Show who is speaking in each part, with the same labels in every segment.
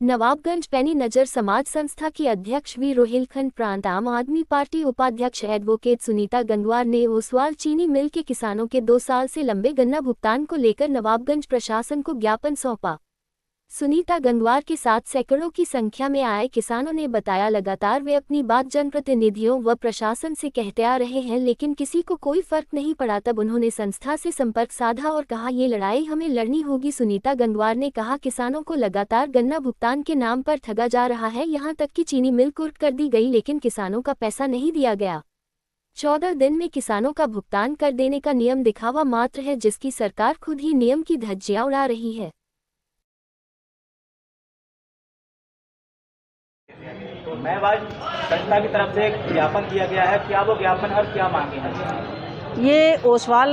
Speaker 1: नवाबगंज पैनी नजर समाज संस्था की अध्यक्ष वी रोहिलखंड प्रांत आम आदमी पार्टी उपाध्यक्ष एडवोकेट सुनीता गंगवार ने ओसवाल चीनी मिल के किसानों के 2 साल से लंबे गन्ना भुगतान को लेकर नवाबगंज प्रशासन को ज्ञापन सौंपा। सुनीता गंगवार के साथ सैकड़ों की संख्या में आए किसानों ने बताया, लगातार वे अपनी बात जनप्रतिनिधियों व प्रशासन से कहते आ रहे हैं, लेकिन किसी को कोई फर्क नहीं पड़ा। तब उन्होंने संस्था से संपर्क साधा और कहा, ये लड़ाई हमें लड़नी होगी। सुनीता गंगवार ने कहा, किसानों को लगातार गन्ना भुगतान के नाम पर ठगा जा रहा है। यहाँ तक कि चीनी मिल कुर्क कर दी गई, लेकिन किसानों का पैसा नहीं दिया गया। 14 दिन में किसानों का भुगतान कर देने का नियम दिखावा मात्र है, जिसकी सरकार खुद ही नियम की धज्जियां उड़ा रही है।
Speaker 2: तो मैं आज संस्था की तरफ से एक ज्ञापन दिया गया है। क्या वो ज्ञापन और क्या मांगे हैं?
Speaker 3: ये ओसवाल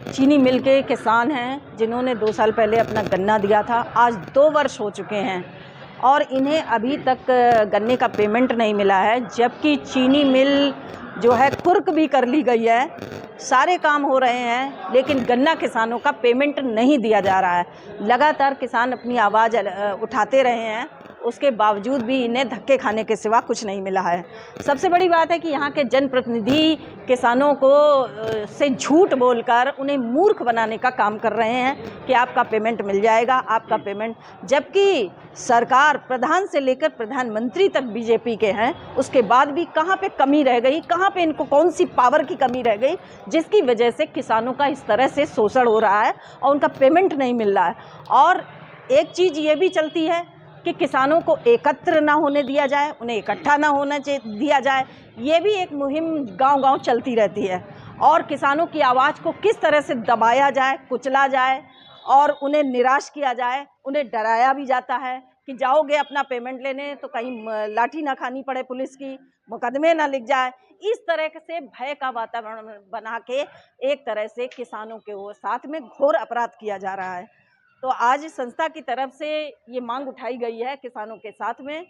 Speaker 3: चीनी मिल के किसान हैं जिन्होंने 2 साल पहले अपना गन्ना दिया था। आज 2 वर्ष हो चुके हैं और इन्हें अभी तक गन्ने का पेमेंट नहीं मिला है, जबकि चीनी मिल जो है कुर्क भी कर ली गई है, सारे काम हो रहे हैं, लेकिन गन्ना किसानों का पेमेंट नहीं दिया जा रहा है। लगातार किसान अपनी आवाज़ उठाते रहे हैं, उसके बावजूद भी इन्हें धक्के खाने के सिवा कुछ नहीं मिला है। सबसे बड़ी बात है कि यहाँ के जनप्रतिनिधि किसानों को से झूठ बोलकर उन्हें मूर्ख बनाने का काम कर रहे हैं कि आपका पेमेंट मिल जाएगा, आपका पेमेंट, जबकि सरकार प्रधान से लेकर प्रधानमंत्री तक बीजेपी के हैं। उसके बाद भी कहाँ पे कमी रह गई, कहाँ पे इनको कौन सी पावर की कमी रह गई जिसकी वजह से किसानों का इस तरह से शोषण हो रहा है और उनका पेमेंट नहीं मिल रहा है। और एक चीज़ ये भी चलती है कि किसानों को एकत्र ना होने दिया जाए, उन्हें इकट्ठा ना होना दिया जाए। ये भी एक मुहिम गांव-गांव चलती रहती है और किसानों की आवाज़ को किस तरह से दबाया जाए, कुचला जाए और उन्हें निराश किया जाए। उन्हें डराया भी जाता है कि जाओगे अपना पेमेंट लेने तो कहीं लाठी ना खानी पड़े पुलिस की, मुकदमे ना लिख जाए। इस तरह से भय का वातावरण बना के एक तरह से किसानों के वो साथ में घोर अपराध किया जा रहा है। तो आज संस्था की तरफ से ये मांग उठाई गई है किसानों के साथ में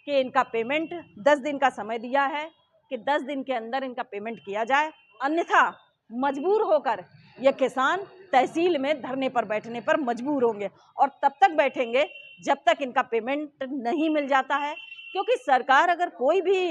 Speaker 3: कि इनका पेमेंट 10 दिन का समय दिया है कि 10 दिन के अंदर इनका पेमेंट किया जाए, अन्यथा मजबूर होकर ये किसान तहसील में धरने पर बैठने पर मजबूर होंगे और तब तक बैठेंगे जब तक इनका पेमेंट नहीं मिल जाता है। क्योंकि सरकार अगर कोई भी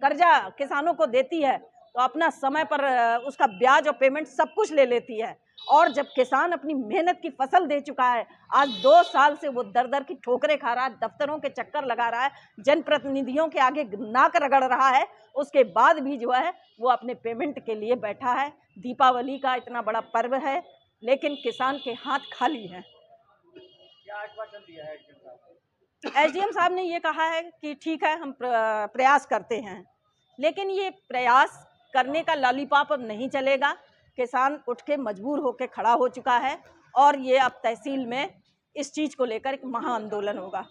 Speaker 3: कर्जा किसानों को देती है तो अपना समय पर उसका ब्याज और पेमेंट सब कुछ ले लेती है, और जब किसान अपनी मेहनत की फसल दे चुका है, आज 2 साल से वो दर-दर की ठोकरें खा रहा है, दफ्तरों के चक्कर लगा रहा है, जनप्रतिनिधियों के आगे नाक रगड़ रहा है, उसके बाद भी जो है वो अपने पेमेंट के लिए बैठा है। दीपावली का इतना बड़ा पर्व है, लेकिन किसान के हाथ खाली हैं।
Speaker 2: क्या आश्वासन दिया है
Speaker 3: एसडीएम साहब ने ये कहा है कि ठीक है, हम प्रयास करते हैं, लेकिन ये प्रयास करने का लॉलीपॉप अब नहीं चलेगा। किसान उठ के मजबूर होकर खड़ा हो चुका है और ये अब तहसील में इस चीज़ को लेकर एक महा आंदोलन होगा।